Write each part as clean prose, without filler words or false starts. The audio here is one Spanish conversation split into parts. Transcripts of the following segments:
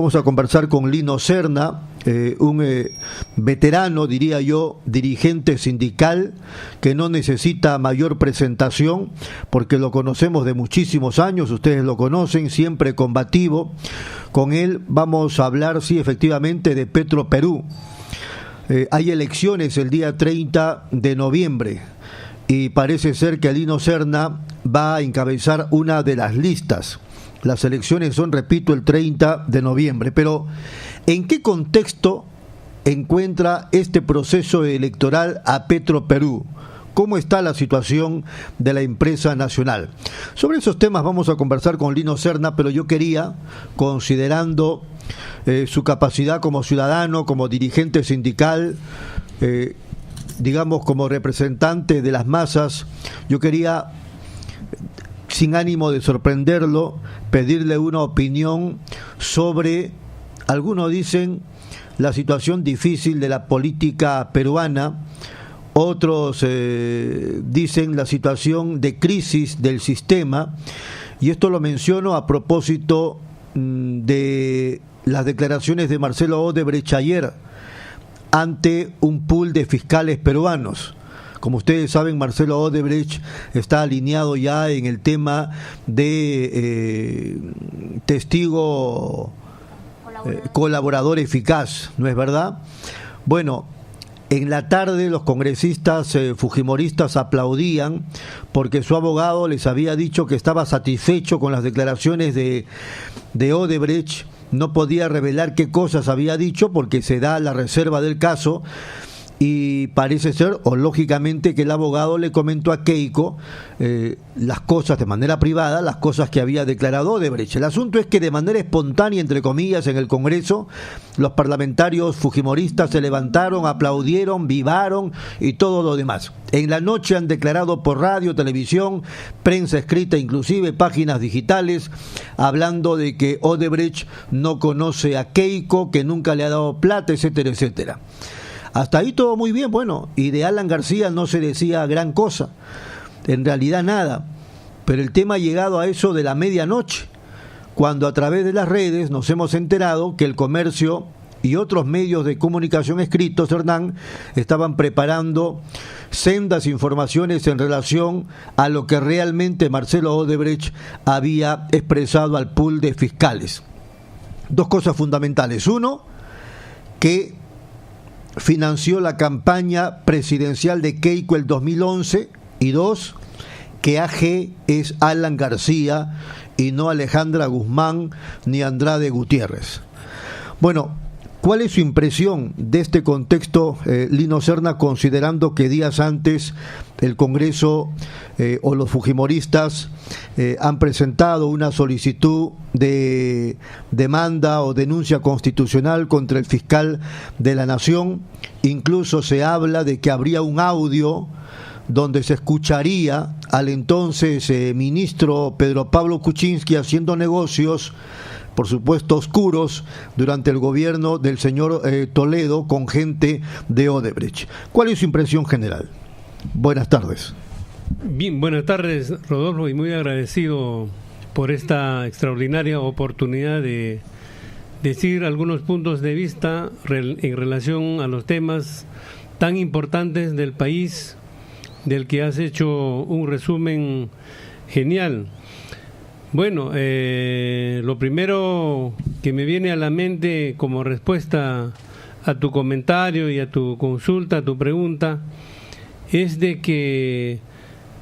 vamos a conversar con Lino Serna, un veterano, diría yo, dirigente sindical que no necesita mayor presentación porque lo conocemos de muchísimos años, ustedes lo conocen, siempre combativo. Con él vamos a hablar, sí, efectivamente, de Petroperú. Hay elecciones el día 30 de noviembre y parece ser que Lino Serna va a encabezar una de las listas. Las elecciones son, repito, el 30 de noviembre. Pero, ¿en qué contexto encuentra este proceso electoral a Petroperú? ¿Cómo está la situación de la empresa nacional? Sobre esos temas vamos a conversar con Lino Serna, pero yo quería, considerando su capacidad como ciudadano, como dirigente sindical, digamos como representante de las masas, yo quería, sin ánimo de sorprenderlo, pedirle una opinión sobre, algunos dicen, la situación difícil de la política peruana, otros dicen la situación de crisis del sistema, y esto lo menciono a propósito de las declaraciones de Marcelo Odebrecht ayer ante un pool de fiscales peruanos. Como ustedes saben, Marcelo Odebrecht está alineado ya en el tema de testigo colaborador eficaz, ¿no es verdad? Bueno, en la tarde los congresistas fujimoristas aplaudían porque su abogado les había dicho que estaba satisfecho con las declaraciones de Odebrecht. No podía revelar qué cosas había dicho porque se da la reserva del caso, y parece ser, o lógicamente, que el abogado le comentó a Keiko las cosas de manera privada, las cosas que había declarado Odebrecht. El asunto es que de manera espontánea, entre comillas, en el Congreso, los parlamentarios fujimoristas se levantaron, aplaudieron, vivaron y todo lo demás. En la noche han declarado por radio, televisión, prensa escrita, inclusive páginas digitales, hablando de que Odebrecht no conoce a Keiko, que nunca le ha dado plata, etcétera, etcétera. Hasta ahí todo muy bien. Bueno, y de Alan García no se decía gran cosa, en realidad nada, pero el tema ha llegado a eso de la medianoche, cuando a través de las redes nos hemos enterado que el Comercio y otros medios de comunicación escritos, Hernán, estaban preparando sendas informaciones en relación a lo que realmente Marcelo Odebrecht había expresado al pool de fiscales. Dos cosas fundamentales: uno, que financió la campaña presidencial de Keiko el 2011, y dos, que AG es Alan García y no Alejandra Guzmán ni Andrade Gutiérrez. Bueno, ¿cuál es su impresión de este contexto, Lino Serna, considerando que días antes el Congreso o los fujimoristas han presentado una solicitud de demanda o denuncia constitucional contra el fiscal de la Nación? Incluso se habla de que habría un audio donde se escucharía al entonces ministro Pedro Pablo Kuczynski haciendo negocios, por supuesto oscuros, durante el gobierno del señor Toledo con gente de Odebrecht. ¿Cuál es su impresión general? Buenas tardes. Bien, buenas tardes, Rodolfo, y muy agradecido por esta extraordinaria oportunidad de decir algunos puntos de vista en relación a los temas tan importantes del país, del que has hecho un resumen genial. Bueno, lo primero que me viene a la mente como respuesta a tu comentario y a tu consulta, a tu pregunta, es de que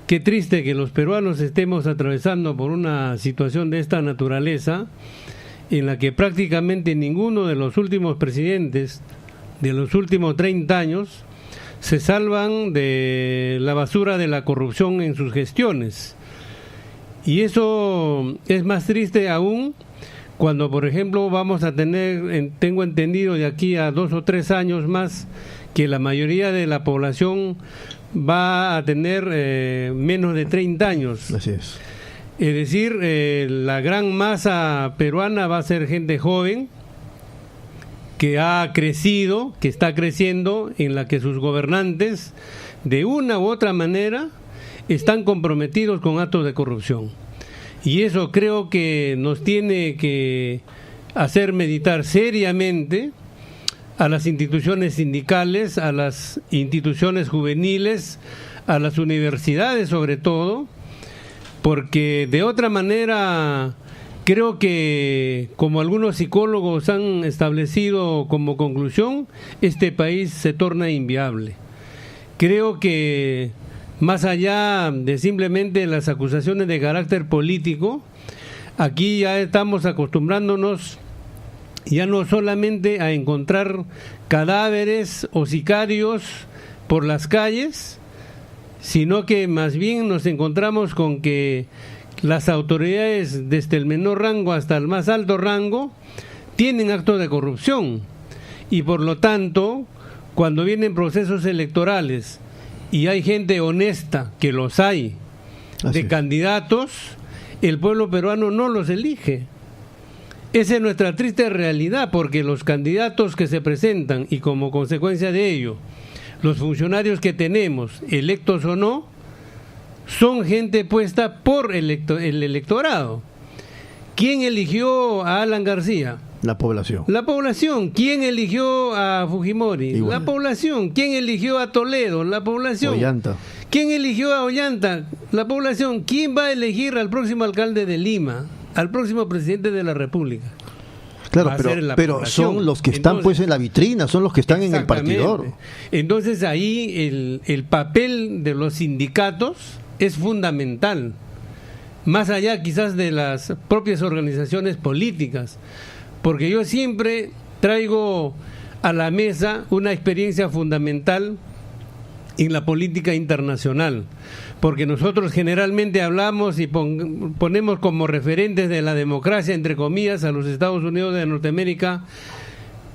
qué triste que los peruanos estemos atravesando por una situación de esta naturaleza, en la que prácticamente ninguno de los últimos presidentes de los últimos 30 años se salvan de la basura de la corrupción en sus gestiones. Y eso es más triste aún cuando, por ejemplo, vamos a tener, tengo entendido, de aquí a 2 o 3 años más, que la mayoría de la población va a tener menos de 30 años. Así es. Es decir, la gran masa peruana va a ser gente joven, que ha crecido, que está creciendo, en la que sus gobernantes, de una u otra manera, están comprometidos con actos de corrupción. Y eso creo que nos tiene que hacer meditar seriamente a las instituciones sindicales, a las instituciones juveniles, a las universidades sobre todo, porque de otra manera creo que, como algunos psicólogos han establecido como conclusión, este país se torna inviable. Creo que más allá de simplemente las acusaciones de carácter político, aquí ya estamos acostumbrándonos ya no solamente a encontrar cadáveres o sicarios por las calles, sino que más bien nos encontramos con que las autoridades, desde el menor rango hasta el más alto rango, tienen actos de corrupción. Y por lo tanto, cuando vienen procesos electorales y hay gente honesta, que los hay, de candidatos, el pueblo peruano no los elige. Esa es nuestra triste realidad, porque los candidatos que se presentan y como consecuencia de ello, los funcionarios que tenemos, electos o no, son gente puesta por el electorado. ¿Quién eligió a Alan García? La población. La población. ¿Quién eligió a Fujimori? Igual. La población. ¿Quién eligió a Toledo? La población. Ollanta. ¿Quién eligió a Ollanta? La población. ¿Quién va a elegir al próximo alcalde de Lima? Al próximo presidente de la República. Claro, pero son los que están pues en la vitrina, son los que están en el partidor. Entonces ahí el papel de los sindicatos es fundamental, más allá quizás de las propias organizaciones políticas, porque yo siempre traigo a la mesa una experiencia fundamental en la política internacional, porque nosotros generalmente hablamos y ponemos como referentes de la democracia, entre comillas, a los Estados Unidos de Norteamérica,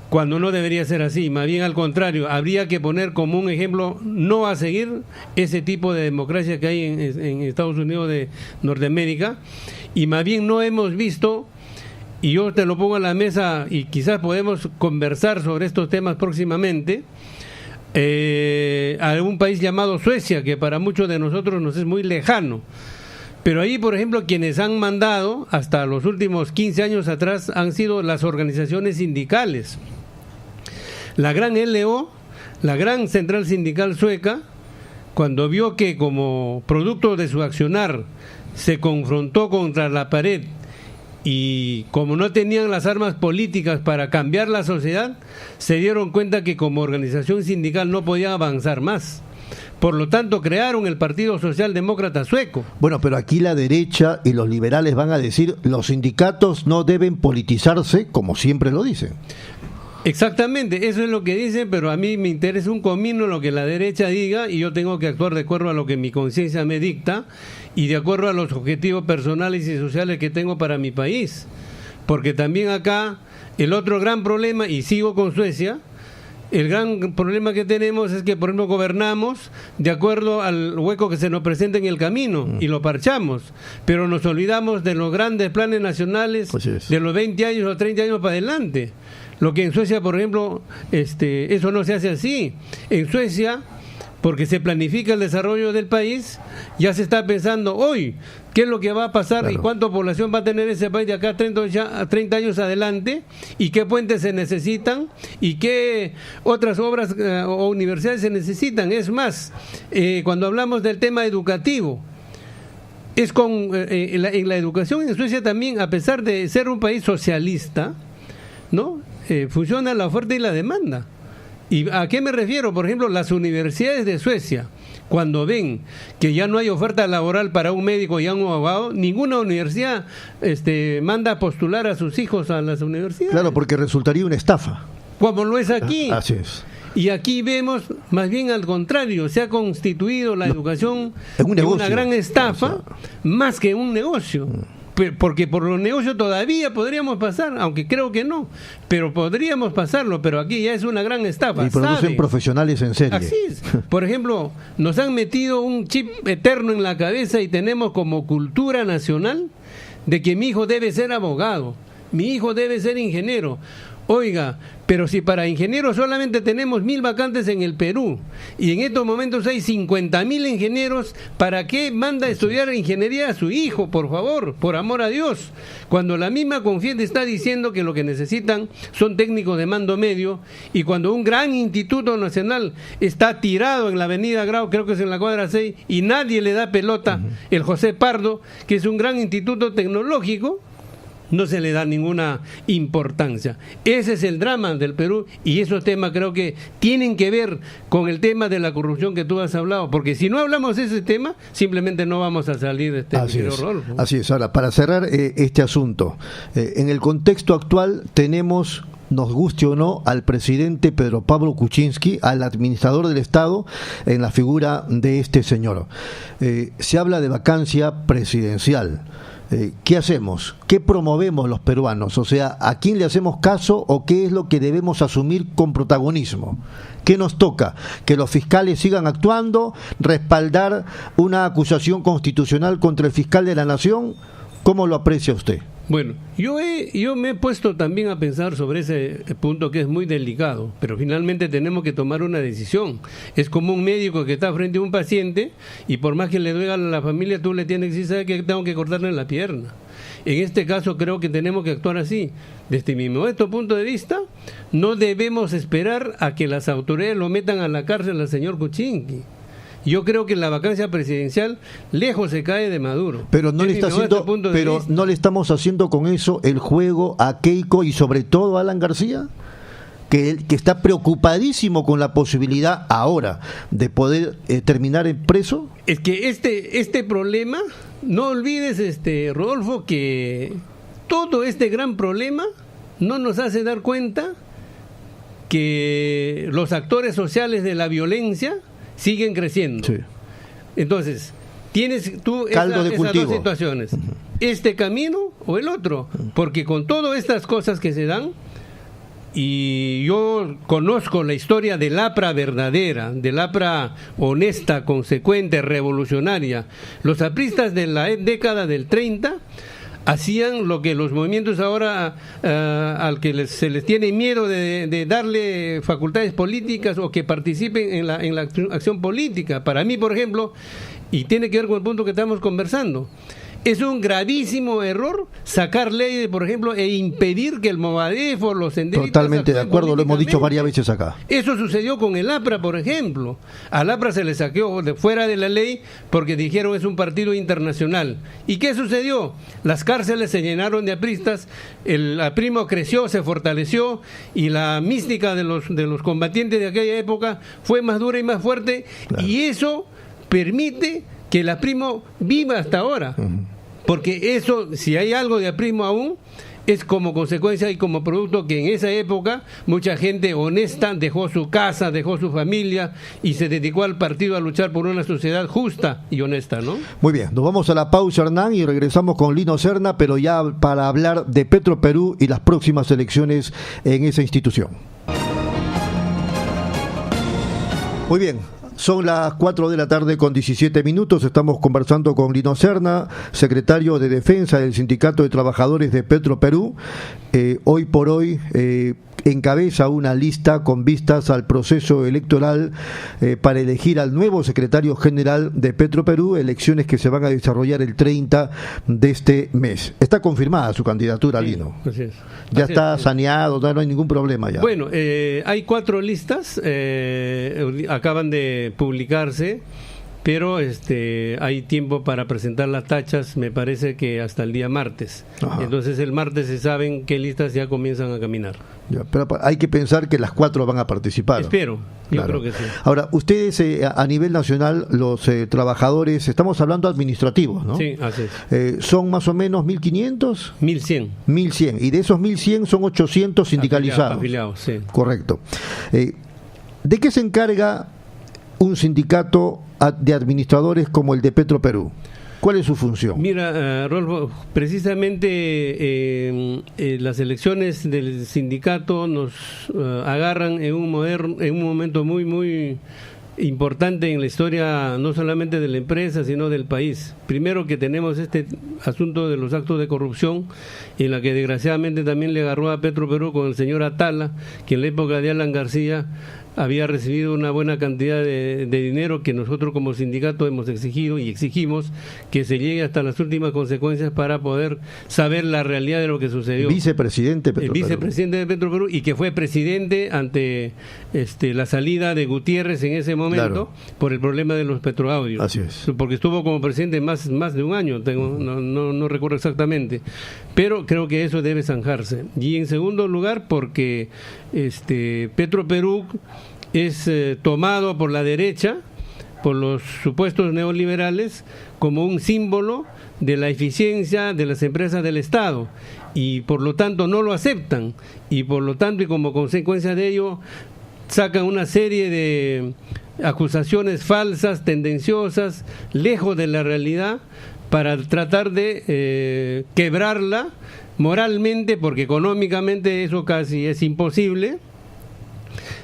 cuando no debería ser así. Más bien al contrario, habría que poner como un ejemplo no a seguir ese tipo de democracia que hay en Estados Unidos de Norteamérica, y más bien no hemos visto, y yo te lo pongo a la mesa y quizás podemos conversar sobre estos temas próximamente, a un país llamado Suecia, que para muchos de nosotros nos es muy lejano, pero ahí, por ejemplo, quienes han mandado hasta los últimos 15 años atrás han sido las organizaciones sindicales. La gran LO, la gran central sindical sueca, cuando vio que como producto de su accionar se confrontó contra la pared, y como no tenían las armas políticas para cambiar la sociedad, se dieron cuenta que como organización sindical no podían avanzar más. Por lo tanto, crearon el Partido Socialdemócrata Sueco. Bueno, pero aquí la derecha y los liberales van a decir, los sindicatos no deben politizarse, como siempre lo dicen. Exactamente, eso es lo que dicen, pero a mí me interesa un comino lo que la derecha diga, y yo tengo que actuar de acuerdo a lo que mi conciencia me dicta y de acuerdo a los objetivos personales y sociales que tengo para mi país. Porque también acá el otro gran problema, y sigo con Suecia, el gran problema que tenemos es que, por ejemplo, gobernamos de acuerdo al hueco que se nos presenta en el camino y lo parchamos, pero nos olvidamos de los grandes planes nacionales de los 20 años o 30 años para adelante. Lo que en Suecia, por ejemplo, eso no se hace así. En Suecia, porque se planifica el desarrollo del país, ya se está pensando hoy qué es lo que va a pasar, claro, y cuánta población va a tener ese país de acá a 30 años adelante, y qué puentes se necesitan, y qué otras obras o universidades se necesitan. Es más, cuando hablamos del tema educativo, es en la educación en Suecia también, a pesar de ser un país socialista, ¿no? Funciona la oferta y la demanda. ¿Y a qué me refiero? Por ejemplo, las universidades de Suecia, cuando ven que ya no hay oferta laboral para un médico y a un abogado, ninguna universidad manda a postular a sus hijos a las universidades. Claro, porque resultaría una estafa. Como lo es aquí. Así es. Y aquí vemos, más bien al contrario, se ha constituido la educación en una gran estafa, más que un negocio. Porque por los negocios todavía podríamos pasar, aunque creo que no, pero podríamos pasarlo, pero aquí ya es una gran estafa. Y producen profesionales en serie. Así es. Por ejemplo, nos han metido un chip eterno en la cabeza y tenemos como cultura nacional de que mi hijo debe ser abogado, mi hijo debe ser ingeniero. Oiga, pero si para ingenieros solamente tenemos 1.000 vacantes en el Perú y en estos momentos hay 50.000 ingenieros, ¿para qué manda a estudiar ingeniería a su hijo, por favor, por amor a Dios? Cuando la misma CONFIED está diciendo que lo que necesitan son técnicos de mando medio, y cuando un gran instituto nacional está tirado en la avenida Grau, creo que es en la cuadra 6, y nadie le da pelota, el José Pardo, que es un gran instituto tecnológico, no se le da ninguna importancia. Ese es el drama del Perú, y esos temas creo que tienen que ver con el tema de la corrupción que tú has hablado, porque si no hablamos de ese tema, simplemente no vamos a salir de este horror. Así es. Ahora, para cerrar este asunto, en el contexto actual tenemos, nos guste o no, al presidente Pedro Pablo Kuczynski, al administrador del Estado, en la figura de este señor. Se habla de vacancia presidencial. ¿Qué hacemos? ¿Qué promovemos los peruanos? O sea, ¿a quién le hacemos caso o qué es lo que debemos asumir con protagonismo? ¿Qué nos toca? ¿Que los fiscales sigan actuando? ¿Respaldar una acusación constitucional contra el fiscal de la Nación? ¿Cómo lo aprecia usted? Bueno, yo me he puesto también a pensar sobre ese punto, que es muy delicado, pero finalmente tenemos que tomar una decisión. Es como un médico que está frente a un paciente y por más que le duela a la familia, tú le tienes que decir, ¿sabes qué? Tengo que cortarle la pierna. En este caso creo que tenemos que actuar así. Desde mi modesto punto de vista, no debemos esperar a que las autoridades lo metan a la cárcel al señor Kuczynski. Yo creo que la vacancia presidencial lejos se cae de Maduro. Pero no le está haciendo, no le estamos haciendo con eso el juego a Keiko y sobre todo a Alan García, que está preocupadísimo con la posibilidad ahora de poder terminar en preso. Es que este problema, no olvides, Rodolfo, que todo este gran problema no nos hace dar cuenta que los actores sociales de la violencia siguen creciendo. Sí. Entonces, tienes tú esas dos situaciones, este camino o el otro, porque con todas estas cosas que se dan, y yo conozco la historia del APRA verdadera, del APRA honesta, consecuente, revolucionaria. Los apristas de la década del 30 hacían lo que los movimientos ahora al que se les tiene miedo de darle facultades políticas o que participen en la acción política. Para mí, por ejemplo, y tiene que ver con el punto que estamos conversando, es un gravísimo error sacar leyes, por ejemplo, e impedir que el Movadef o los senderistas... Totalmente de acuerdo, lo hemos dicho varias veces acá. Eso sucedió con el APRA, por ejemplo. Al APRA se le saqueó de fuera de la ley porque dijeron es un partido internacional. ¿Y qué sucedió? Las cárceles se llenaron de apristas, el aprimo creció, se fortaleció y la mística de los combatientes de aquella época fue más dura y más fuerte, claro. Y eso permite que el aprimo viva hasta ahora, porque eso, si hay algo de aprimo aún, es como consecuencia y como producto que en esa época mucha gente honesta dejó su casa, dejó su familia y se dedicó al partido a luchar por una sociedad justa y honesta, ¿no? Muy bien, nos vamos a la pausa, Hernán, y regresamos con Lino Serna, pero ya para hablar de Petroperú y las próximas elecciones en esa institución. Muy bien. Son las 4 de la tarde con 17 minutos, estamos conversando con Lino Serna, secretario de Defensa del Sindicato de Trabajadores de Petroperú. Hoy por hoy encabeza una lista con vistas al proceso electoral para elegir al nuevo secretario general de Petroperú, elecciones que se van a desarrollar el 30 de este mes. Está confirmada su candidatura, sí, Lino. Así es. Ya así está saneado, no hay ningún problema ya. Bueno, hay 4 listas, acaban de publicarse, pero hay tiempo para presentar las tachas, me parece que hasta el día martes. Ajá. Entonces el martes se saben qué listas ya comienzan a caminar. Ya, pero hay que pensar que las 4 van a participar. Espero, yo creo que sí. Ahora, ustedes a nivel nacional, los trabajadores, estamos hablando administrativos, ¿no? Sí, así es. ¿Son más o menos 1.500? 1.100. 1.100, y de esos 1.100 son 800 sindicalizados. Afiliados, sí. Correcto. ¿De qué se encarga un sindicato de administradores como el de Petroperú? ¿Cuál es su función? Mira, Rolfo, precisamente las elecciones del sindicato nos agarran en un momento muy importante en la historia no solamente de la empresa sino del país. Primero que tenemos este asunto de los actos de corrupción, en la que desgraciadamente también le agarró a Petroperú con el señor Atala, que en la época de Alan García había recibido una buena cantidad de dinero que nosotros como sindicato hemos exigido y exigimos que se llegue hasta las últimas consecuencias para poder saber la realidad de lo que sucedió. Vicepresidente de Petroperú. Vicepresidente de Petroperú, y que fue presidente ante la salida de Gutiérrez en ese momento, claro, por el problema de los petroaudios. Así es. Porque estuvo como presidente más de un año, no recuerdo exactamente, pero creo que eso debe zanjarse. Y en segundo lugar, porque Petroperú es tomado por la derecha, por los supuestos neoliberales, como un símbolo de la eficiencia de las empresas del Estado, y por lo tanto no lo aceptan, y por lo tanto y como consecuencia de ello sacan una serie de acusaciones falsas, tendenciosas, lejos de la realidad, para tratar de quebrarla moralmente, porque económicamente eso casi es imposible.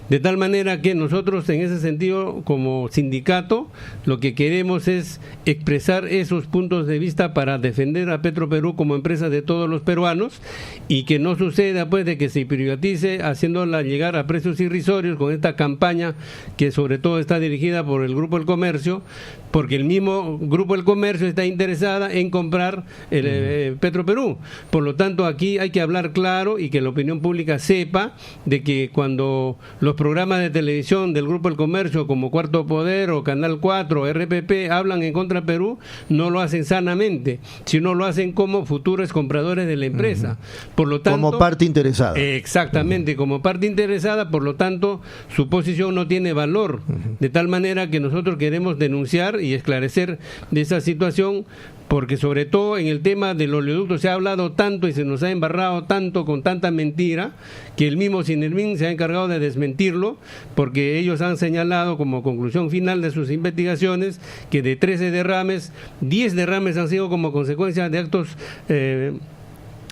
De tal manera que nosotros en ese sentido como sindicato lo que queremos es expresar esos puntos de vista para defender a Petroperú como empresa de todos los peruanos, y que no suceda pues de que se privatice haciéndola llegar a precios irrisorios con esta campaña que sobre todo está dirigida por el Grupo del Comercio, porque el mismo Grupo del Comercio está interesada en comprar Petroperú. Por lo tanto, aquí hay que hablar claro y que la opinión pública sepa de que cuando los programas de televisión del Grupo del Comercio como Cuarto Poder o Canal 4 o RPP hablan en contra de Perú, no lo hacen sanamente, sino lo hacen como futuros compradores de la empresa. Por lo tanto, como parte interesada. Exactamente, como parte interesada, por lo tanto, su posición no tiene valor. De tal manera que nosotros queremos denunciar y esclarecer de esa situación, porque sobre todo en el tema del oleoducto se ha hablado tanto y se nos ha embarrado tanto con tanta mentira, que el mismo Sinermin se ha encargado de desmentirlo, porque ellos han señalado como conclusión final de sus investigaciones que de 13 derrames, 10 derrames han sido como consecuencia de actos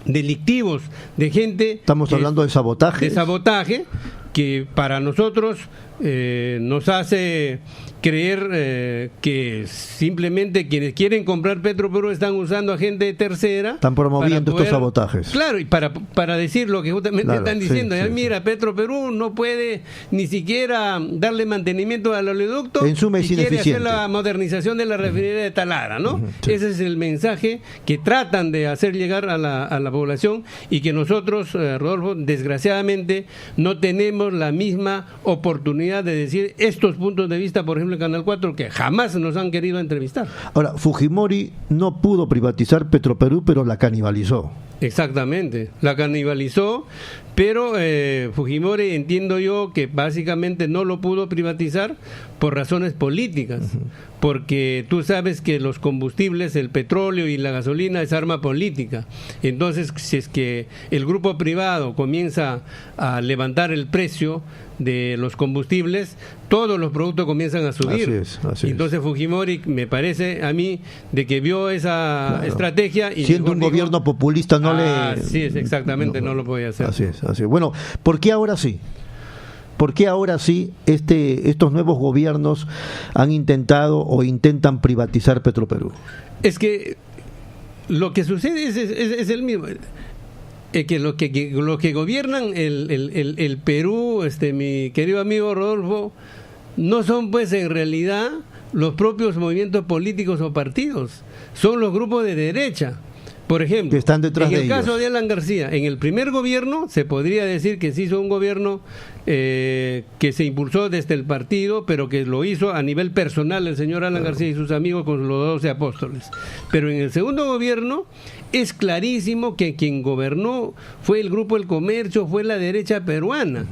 delictivos de gente. Estamos hablando de sabotaje. De sabotaje, que para nosotros nos hace creer que simplemente quienes quieren comprar Petroperú están usando a gente tercera. Están promoviendo estos sabotajes. Claro, y para decir lo que justamente están diciendo. Sí, mira, Petroperú no puede ni siquiera darle mantenimiento al oleoducto en suma es y quiere ineficiente. hacer la modernización de la refinería de Talara, ¿no? Ese es el mensaje que tratan de hacer llegar a la población, y que nosotros, Rodolfo, desgraciadamente no tenemos la misma oportunidad de decir estos puntos de vista, por ejemplo, en Canal 4, que jamás nos han querido entrevistar. Ahora, Fujimori no pudo privatizar Petroperú, pero la canibalizó. Exactamente, la canibalizó, pero Fujimori, entiendo yo que básicamente no lo pudo privatizar por razones políticas, porque tú sabes que los combustibles, el petróleo y la gasolina es arma política. Entonces, si es que el grupo privado comienza a levantar el precio de los combustibles, todos los productos comienzan a subir. Así Entonces Fujimori, me parece a mí, de que vio esa estrategia y siendo un gobierno populista sí, exactamente, no lo podía hacer. Así es. Bueno, ¿por qué ahora sí? ¿Por qué ahora sí estos nuevos gobiernos han intentado o intentan privatizar Petroperú? Es que lo que sucede es el mismo. Que los que gobiernan el Perú, mi querido amigo Rodolfo, no son pues en realidad los propios movimientos políticos o partidos, son los grupos de derecha. Por ejemplo, que están detrás en de el ellos. caso de Alan García, en el primer gobierno se podría decir que se hizo un gobierno que se impulsó desde el partido, pero que lo hizo a nivel personal el señor Alan García y sus amigos con los 12 apóstoles. Pero en el segundo gobierno es clarísimo que quien gobernó fue el Grupo del Comercio, fue la derecha peruana.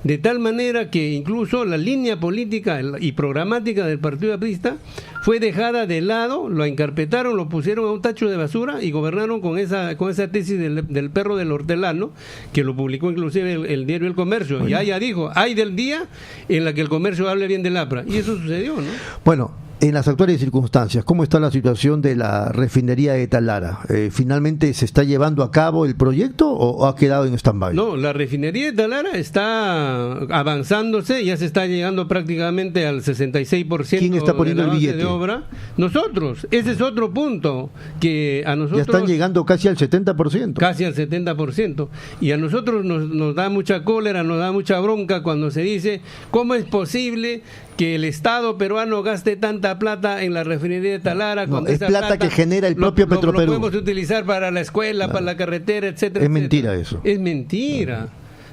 De tal manera que incluso la línea política y programática del Partido Aprista fue dejada de lado, lo encarpetaron, lo pusieron a un tacho de basura y gobernaron con esa tesis del perro del hortelano, que lo publicó inclusive el diario El Comercio. Bueno. Y allá dijo, hay del día en la que el comercio hable bien del APRA. Y eso sucedió, ¿no? Bueno, En las actuales circunstancias, ¿cómo está la situación de la refinería de Talara? ¿Finalmente se está llevando a cabo el proyecto o ha quedado en stand-by? No, la refinería de Talara está avanzándose, ya se está llegando prácticamente al 66%. ¿Quién está poniendo el billete de obra. Nosotros, ese es otro punto que a nosotros... Ya están llegando casi al 70%. Casi al 70%. Y a nosotros nos da mucha cólera, nos da mucha bronca cuando se dice, ¿cómo es posible que el Estado peruano gaste tanta plata en la refinería de Talara? No, es plata que genera el propio Petroperú. Lo podemos utilizar para la escuela, para la carretera, etcétera. Es mentira eso. Es mentira.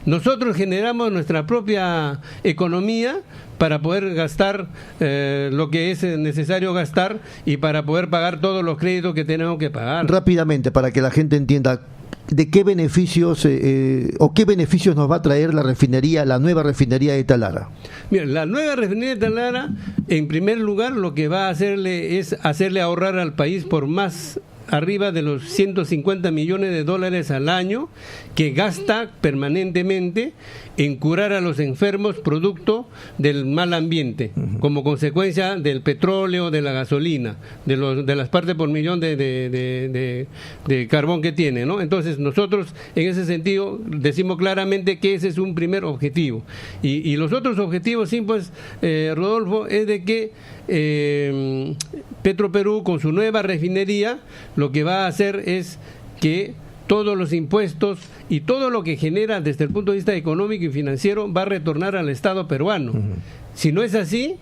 Nosotros generamos nuestra propia economía para poder gastar lo que es necesario gastar y para poder pagar todos los créditos que tenemos que pagar. Rápidamente, para que la gente entienda, ¿de qué beneficios o qué beneficios nos va a traer la nueva refinería de Talara? Mira, la nueva refinería de Talara, en primer lugar, lo que va a hacerle es hacerle ahorrar al país por más arriba de los 150 millones de dólares al año que gasta permanentemente en curar a los enfermos producto del mal ambiente, como consecuencia del petróleo, de la gasolina, de las partes por millón de carbón que tiene, ¿no? Entonces nosotros en ese sentido decimos claramente que ese es un primer objetivo. Y los otros objetivos, sí, pues, Rodolfo, es de que Petroperú, con su nueva refinería, lo que va a hacer es que todos los impuestos y todo lo que genera desde el punto de vista económico y financiero va a retornar al Estado peruano. Si no es así,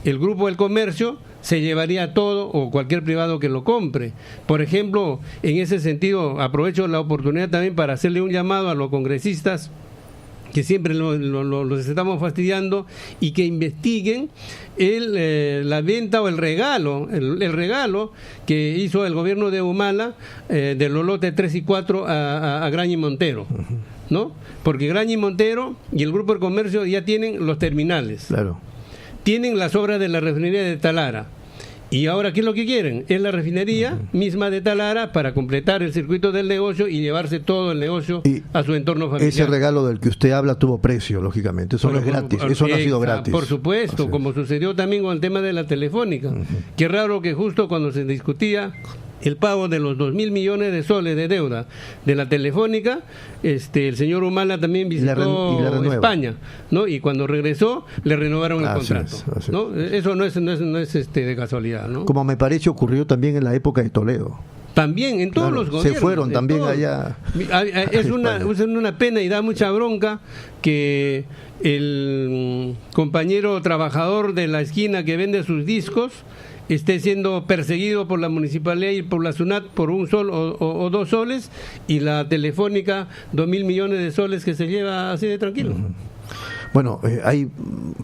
el Grupo del Comercio se llevaría todo, o cualquier privado que lo compre. Por ejemplo, en ese sentido, aprovecho la oportunidad también para hacerle un llamado a los congresistas que siempre los estamos fastidiando, y que investiguen la venta o el regalo que hizo el gobierno de Humala de los lotes 3 y 4 a Graña y Montero, ¿no? Porque Graña y Montero y el Grupo del Comercio ya tienen los terminales, claro, tienen las obras de la refinería de Talara. Y ahora, ¿qué es lo que quieren? Es la refinería misma de Talara para completar el circuito del negocio y llevarse todo el negocio a su entorno familiar. Ese regalo del que usted habla tuvo precio, lógicamente. Eso no es gratis, eso no ha sido gratis. Por supuesto, como sucedió también con el tema de la Telefónica. Qué raro que justo cuando se discutía el pago de los 2.000 millones de soles de deuda de la Telefónica, el señor Humala también visitó España, ¿no? Y cuando regresó le renovaron el contrato, ¿no? Eso no es de casualidad, ¿no? Como me parece ocurrió también en la época de Toledo. También en todos los gobiernos. Se fueron también allá. Es una pena y da mucha bronca que el compañero trabajador de la esquina que vende sus discos esté siendo perseguido por la municipalidad y por la SUNAT por un sol o 2 soles, y la Telefónica 2.000 millones de soles que se lleva así de tranquilo. Bueno,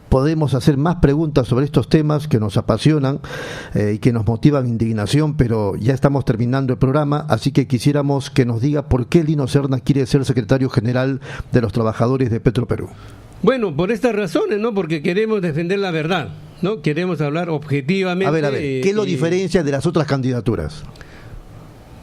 podemos hacer más preguntas sobre estos temas que nos apasionan y que nos motivan indignación, pero ya estamos terminando el programa, así que quisiéramos que nos diga por qué Lino Serna quiere ser secretario general de los trabajadores de Petroperú. Bueno, por estas razones, ¿no? Porque queremos defender la verdad, ¿no? Queremos hablar objetivamente. A ver, ¿qué lo diferencia de las otras candidaturas?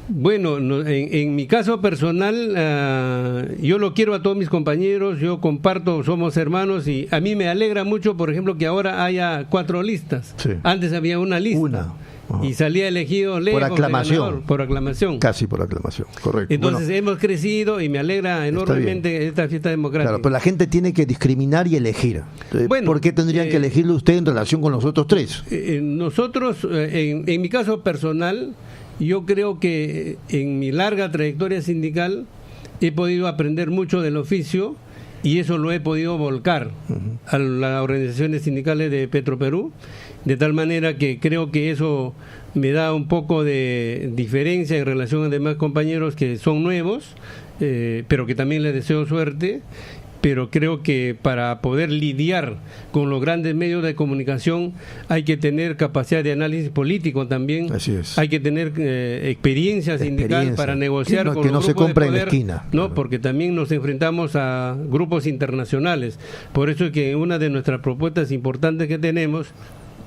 Bueno, en mi caso personal, yo lo quiero a todos mis compañeros, yo comparto, somos hermanos, y a mí me alegra mucho, por ejemplo, que ahora haya 4 listas. Sí. Antes había una lista. Y salía elegido lejos, por aclamación. Ganador, por aclamación. Casi por aclamación, correcto. Entonces hemos crecido y me alegra enormemente esta fiesta democrática. Claro, pero la gente tiene que discriminar y elegir. Bueno, ¿por qué tendrían que elegirlo usted en relación con los otros 3? Nosotros, en mi caso personal, yo creo que en mi larga trayectoria sindical he podido aprender mucho del oficio, y eso lo he podido volcar a las organizaciones sindicales de Petroperú, de tal manera que creo que eso me da un poco de diferencia en relación a demás compañeros que son nuevos, pero que también les deseo suerte. Pero creo que para poder lidiar con los grandes medios de comunicación hay que tener capacidad de análisis político también. Así es. Hay que tener experiencia sindical para negociar con los grupos se compra de poder, en la esquina. ¿no? Claro. Porque también nos enfrentamos a grupos internacionales. Por eso es que una de nuestras propuestas importantes que tenemos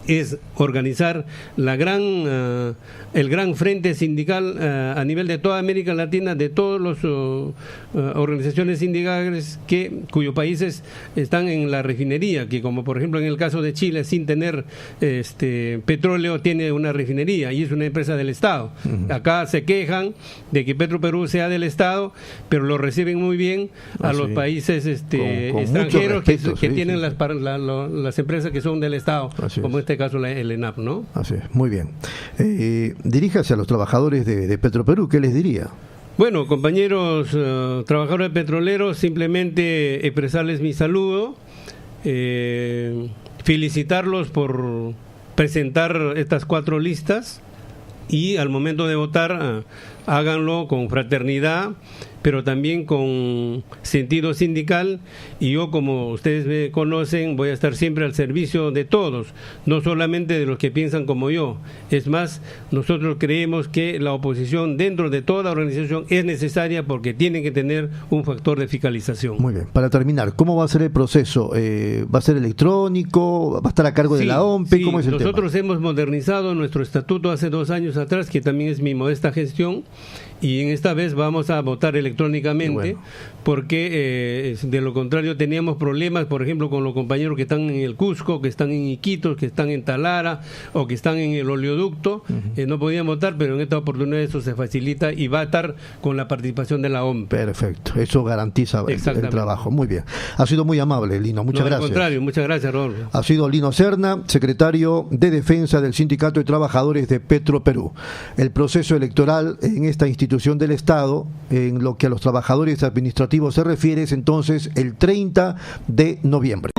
es organizar el gran frente sindical a nivel de toda América Latina, de todas las organizaciones sindicales cuyos países están en la refinería, que como por ejemplo en el caso de Chile, sin tener petróleo, tiene una refinería y es una empresa del Estado. Acá se quejan de que Petroperú sea del Estado, pero lo reciben muy bien a los países con extranjeros respeto, que tienen las empresas que son del Estado, como en este caso el ENAP, ¿no? Así es, muy bien. Diríjase a los trabajadores de Petroperú, ¿qué les diría? Bueno, compañeros trabajadores petroleros, simplemente expresarles mi saludo, felicitarlos por presentar estas 4 listas y al momento de votar háganlo con fraternidad, pero también con sentido sindical, y yo, como ustedes me conocen, voy a estar siempre al servicio de todos, no solamente de los que piensan como yo. Es más, nosotros creemos que la oposición dentro de toda organización es necesaria porque tiene que tener un factor de fiscalización. Muy bien, para terminar, ¿cómo va a ser el proceso? ¿Va a ser electrónico? ¿Va a estar a cargo de la OMPE? ¿Cómo es el tema? Nosotros hemos modernizado nuestro estatuto hace 2 años atrás, que también es mi modesta gestión, y en esta vez vamos a votar electrónicamente, porque de lo contrario teníamos problemas, por ejemplo, con los compañeros que están en el Cusco, que están en Iquitos, que están en Talara o que están en el oleoducto. No podían votar, pero en esta oportunidad eso se facilita y va a estar con la participación de la OMPE. Perfecto, eso garantiza el trabajo. Muy bien, ha sido muy amable, Lino, muchas gracias. Al contrario, muchas gracias, Rodolfo. Ha sido Lino Serna, secretario de Defensa del Sindicato de Trabajadores de Petroperú. El proceso electoral en esta institución del Estado, en lo que a los trabajadores administrativos se refiere, es entonces el 30 de noviembre.